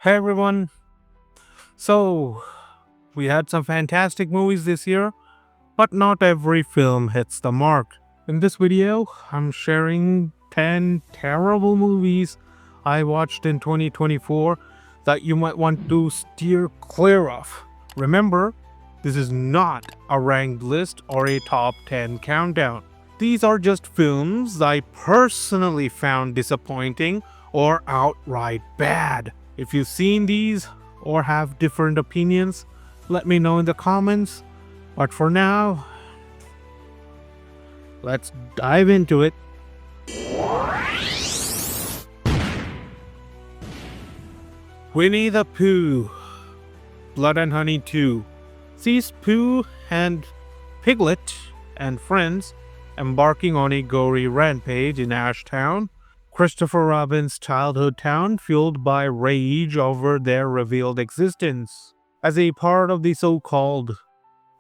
Hey everyone. So, we had some fantastic movies this year, but not every film hits the mark. In this video, I'm sharing 10 terrible movies I watched in 2024 that you might want to steer clear of. Remember, this is not a ranked list or a top 10 countdown. These are just films I personally found disappointing or outright bad. If you've seen these or have different opinions, let me know in the comments. But for now, let's dive into it. Winnie the Pooh, Blood and Honey 2 sees Pooh and Piglet and friends embarking on a gory rampage in Ashtown, Christopher Robin's childhood town, fueled by rage over their revealed existence. As a part of the so-called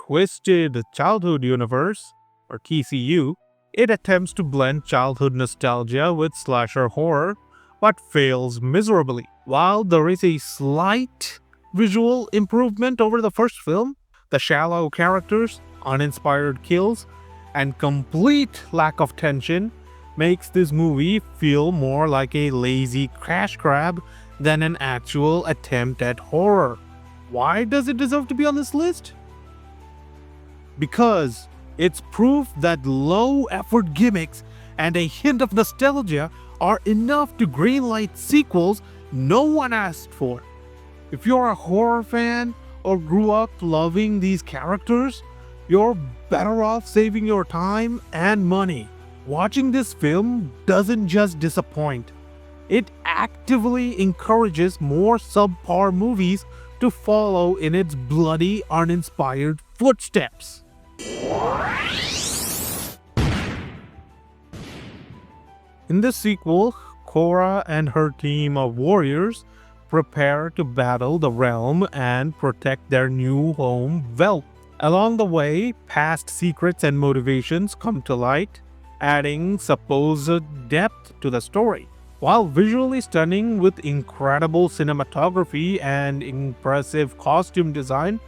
Twisted Childhood Universe, or TCU, it attempts to blend childhood nostalgia with slasher horror, but fails miserably. While there is a slight visual improvement over the first film, the shallow characters, uninspired kills, and complete lack of tension makes this movie feel more like a lazy crash grab than an actual attempt at horror. Why does it deserve to be on this list? Because it's proof that low-effort gimmicks and a hint of nostalgia are enough to greenlight sequels no one asked for. If you're a horror fan or grew up loving these characters, you're better off saving your time and money. Watching this film doesn't just disappoint, it actively encourages more subpar movies to follow in its bloody, uninspired footsteps. In the sequel, Korra and her team of warriors prepare to battle the realm and protect their new home, Velp. Along the way, past secrets and motivations come to light, adding supposed depth to the story. While visually stunning with incredible cinematography and impressive costume design,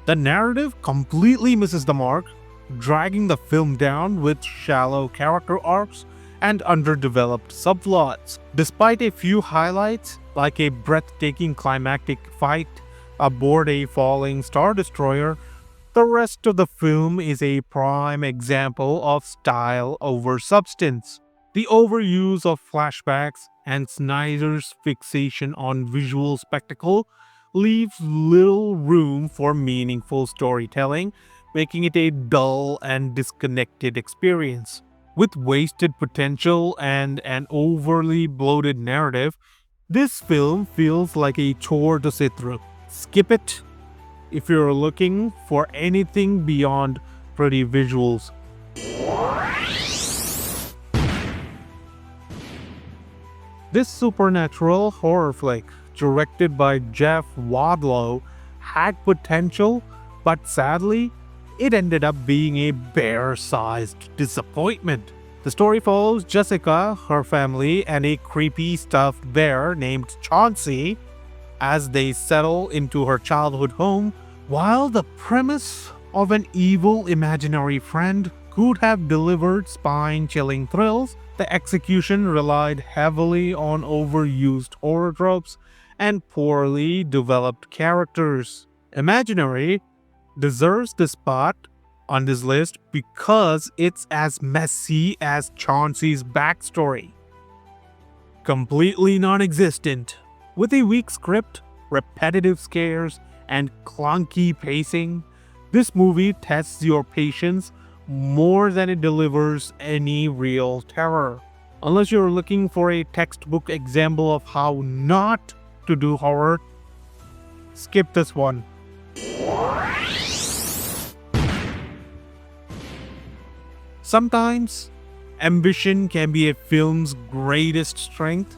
the narrative completely misses the mark, dragging the film down with shallow character arcs and underdeveloped subplots. Despite a few highlights, like a breathtaking climactic fight aboard a falling Star Destroyer, the rest of the film is a prime example of style over substance. The overuse of flashbacks and Snyder's fixation on visual spectacle leaves little room for meaningful storytelling, making it a dull and disconnected experience. With wasted potential and an overly bloated narrative, this film feels like a chore to sit through. Skip it if you're looking for anything beyond pretty visuals. This supernatural horror flick, directed by Jeff Wadlow, had potential, but sadly, it ended up being a bear-sized disappointment. The story follows Jessica, her family, and a creepy stuffed bear named Chauncey as they settle into her childhood home. While the premise of an evil imaginary friend could have delivered spine-chilling thrills, the execution relied heavily on overused horror tropes and poorly developed characters. Imaginary deserves the spot on this list because it's as messy as Chauncey's backstory. Completely non-existent. With a weak script, repetitive scares, and clunky pacing, this movie tests your patience more than it delivers any real terror. Unless you're looking for a textbook example of how not to do horror, skip this one. Sometimes, ambition can be a film's greatest strength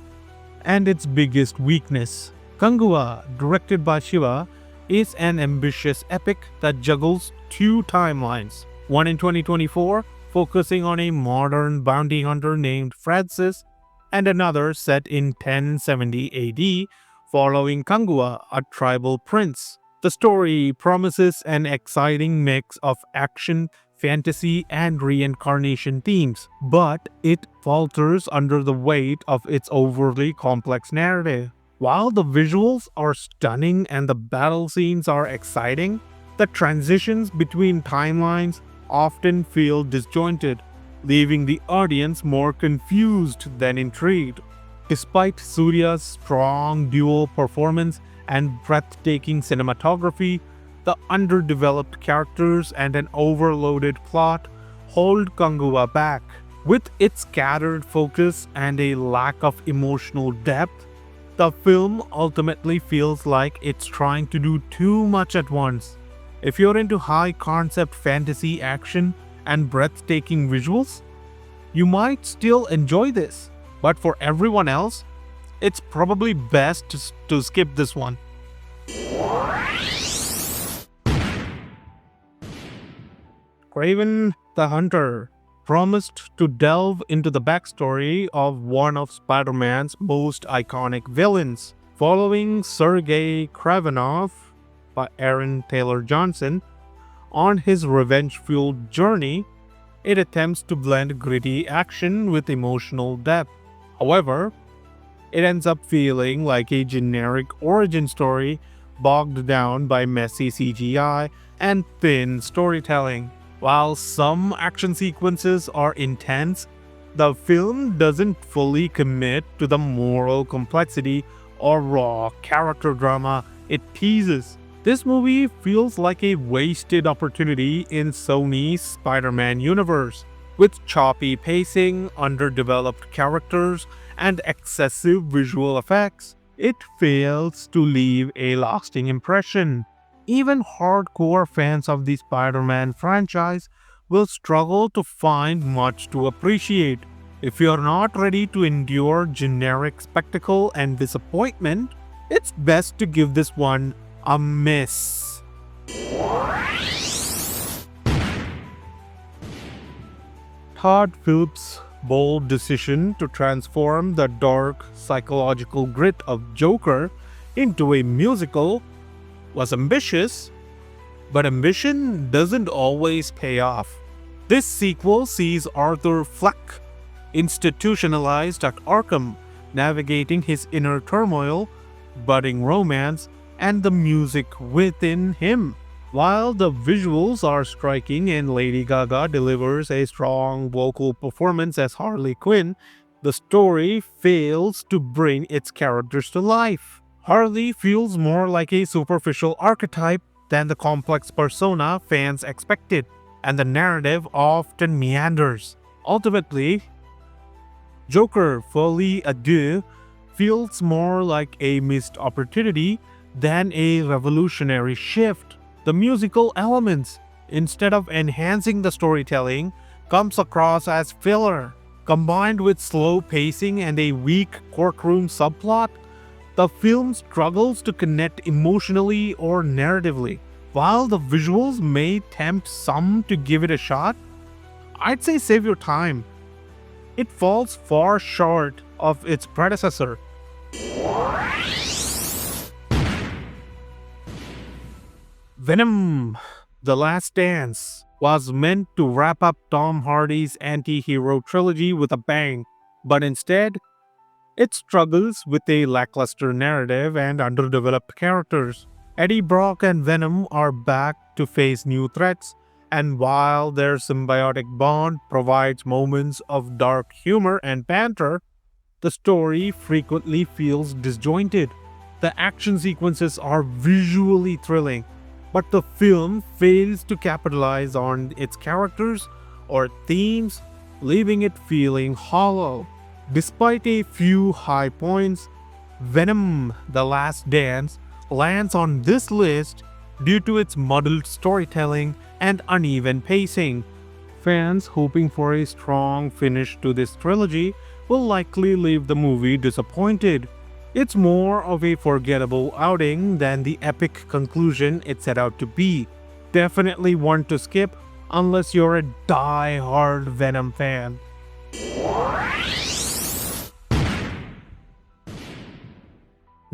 and its biggest weakness. Kangua, directed by Shiva, is an ambitious epic that juggles two timelines. One in 2024, focusing on a modern bounty hunter named Francis, and another set in 1070 AD, following Kangua, a tribal prince. The story promises an exciting mix of action, fantasy, and reincarnation themes, but it falters under the weight of its overly complex narrative. While the visuals are stunning and the battle scenes are exciting, the transitions between timelines often feel disjointed, leaving the audience more confused than intrigued. Despite Surya's strong dual performance and breathtaking cinematography, the underdeveloped characters and an overloaded plot hold Kangua back. With its scattered focus and a lack of emotional depth, the film ultimately feels like it's trying to do too much at once. If you're into high concept fantasy action and breathtaking visuals, you might still enjoy this. But for everyone else, it's probably best to skip this one. Kraven the Hunter promised to delve into the backstory of one of Spider-Man's most iconic villains. Following Sergei Kravenov by Aaron Taylor Johnson on his revenge-fueled journey, it attempts to blend gritty action with emotional depth. However, it ends up feeling like a generic origin story bogged down by messy CGI and thin storytelling. While some action sequences are intense, the film doesn't fully commit to the moral complexity or raw character drama it teases. This movie feels like a wasted opportunity in Sony's Spider-Man universe. With choppy pacing, underdeveloped characters, and excessive visual effects, it fails to leave a lasting impression. Even hardcore fans of the Spider-Man franchise will struggle to find much to appreciate. If you're not ready to endure generic spectacle and disappointment, it's best to give this one a miss. Todd Phillips' bold decision to transform the dark psychological grit of Joker into a musical was ambitious, but ambition doesn't always pay off. This sequel sees Arthur Fleck institutionalized at Arkham, navigating his inner turmoil, budding romance, and the music within him. While the visuals are striking and Lady Gaga delivers a strong vocal performance as Harley Quinn, the story fails to bring its characters to life. Harley feels more like a superficial archetype than the complex persona fans expected, and the narrative often meanders. Ultimately, Joker Folie à Deux feels more like a missed opportunity than a revolutionary shift. The musical elements, instead of enhancing the storytelling, comes across as filler. Combined with slow pacing and a weak courtroom subplot, the film struggles to connect emotionally or narratively. While the visuals may tempt some to give it a shot, I'd say save your time. It falls far short of its predecessor. Venom: The Last Dance was meant to wrap up Tom Hardy's anti-hero trilogy with a bang, but instead, it struggles with a lackluster narrative and underdeveloped characters. Eddie Brock and Venom are back to face new threats, and while their symbiotic bond provides moments of dark humor and banter, the story frequently feels disjointed. The action sequences are visually thrilling, but the film fails to capitalize on its characters or themes, leaving it feeling hollow. Despite a few high points, Venom: The Last Dance lands on this list due to its muddled storytelling and uneven pacing. Fans hoping for a strong finish to this trilogy will likely leave the movie disappointed. It's more of a forgettable outing than the epic conclusion it set out to be. Definitely one to skip unless you're a die-hard Venom fan.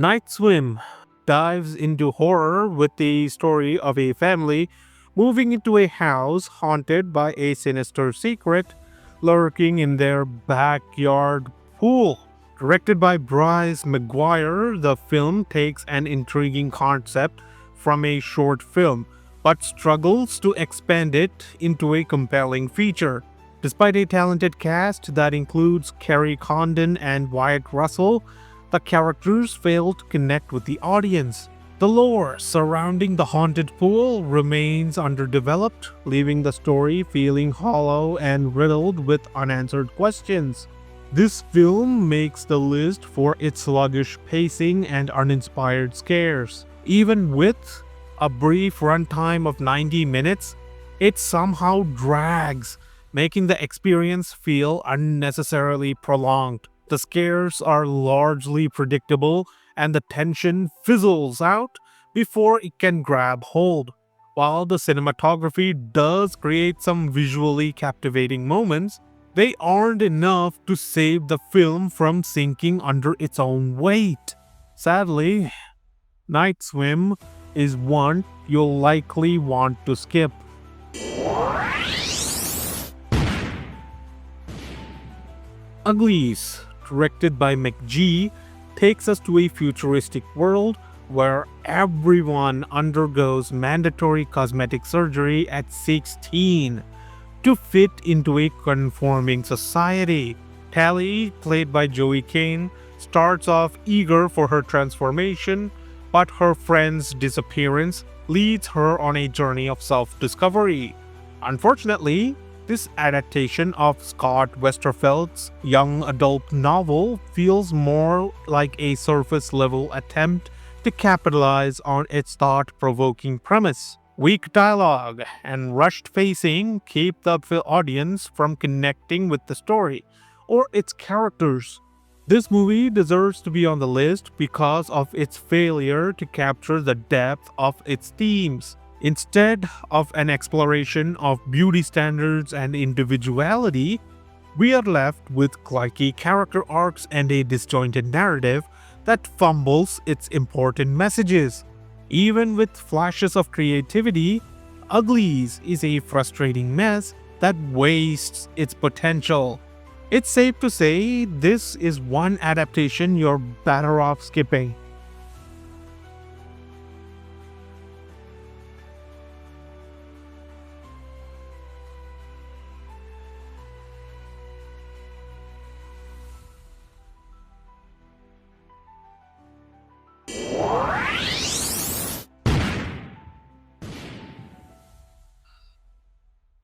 Night Swim dives into horror with the story of a family moving into a house haunted by a sinister secret lurking in their backyard pool. Directed by Bryce McGuire, the film takes an intriguing concept from a short film but struggles to expand it into a compelling feature. Despite a talented cast that includes Kerry Condon and Wyatt Russell, the characters fail to connect with the audience. The lore surrounding the haunted pool remains underdeveloped, leaving the story feeling hollow and riddled with unanswered questions. This film makes the list for its sluggish pacing and uninspired scares. Even with a brief runtime of 90 minutes, it somehow drags, making the experience feel unnecessarily prolonged. The scares are largely predictable and the tension fizzles out before it can grab hold. While the cinematography does create some visually captivating moments, they aren't enough to save the film from sinking under its own weight. Sadly, Night Swim is one you'll likely want to skip. Uglies, directed by McG, takes us to a futuristic world where everyone undergoes mandatory cosmetic surgery at 16 to fit into a conforming society. Tally, played by Joey Kane, starts off eager for her transformation, but her friend's disappearance leads her on a journey of self-discovery. Unfortunately, this adaptation of Scott Westerfeld's young adult novel feels more like a surface-level attempt to capitalize on its thought-provoking premise. Weak dialogue and rushed pacing keep the audience from connecting with the story or its characters. This movie deserves to be on the list because of its failure to capture the depth of its themes. Instead of an exploration of beauty standards and individuality, we are left with clunky character arcs and a disjointed narrative that fumbles its important messages. Even with flashes of creativity, Uglies is a frustrating mess that wastes its potential. It's safe to say this is one adaptation you're better off skipping.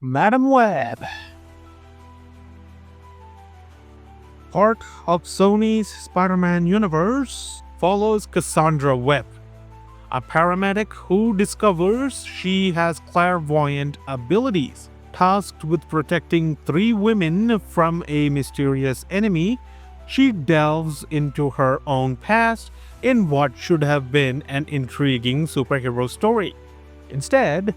Madam Web, part of Sony's Spider-Man universe, follows Cassandra Webb, a paramedic who discovers she has clairvoyant abilities. Tasked with protecting 3 women from a mysterious enemy, she delves into her own past in what should have been an intriguing superhero story. Instead,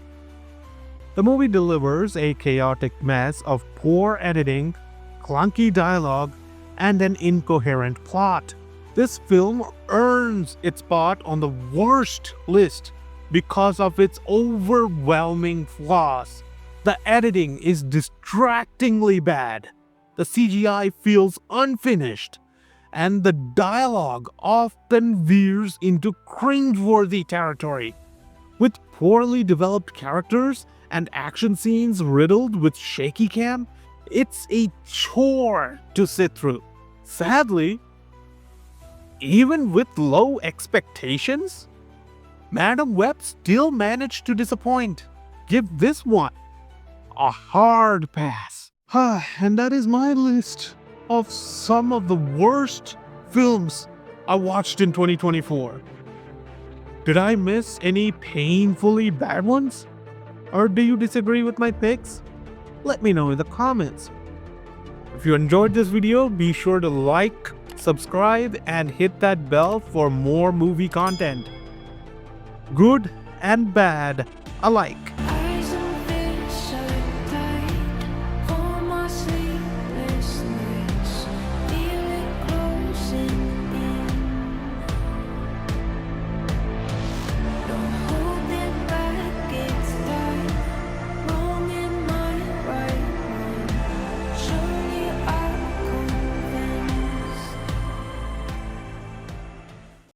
the movie delivers a chaotic mess of poor editing, clunky dialogue, and an incoherent plot. This film earns its spot on the worst list because of its overwhelming flaws. The editing is distractingly bad, the CGI feels unfinished, and the dialogue often veers into cringeworthy territory. With poorly developed characters and action scenes riddled with shaky cam, it's a chore to sit through. Sadly, even with low expectations, Madam Web still managed to disappoint. Give this one a hard pass. And that is my list of some of the worst films I watched in 2024. Did I miss any painfully bad ones? Or do you disagree with my picks? Let me know in the comments. If you enjoyed this video, be sure to like, subscribe, and hit that bell for more movie content. Good and bad alike.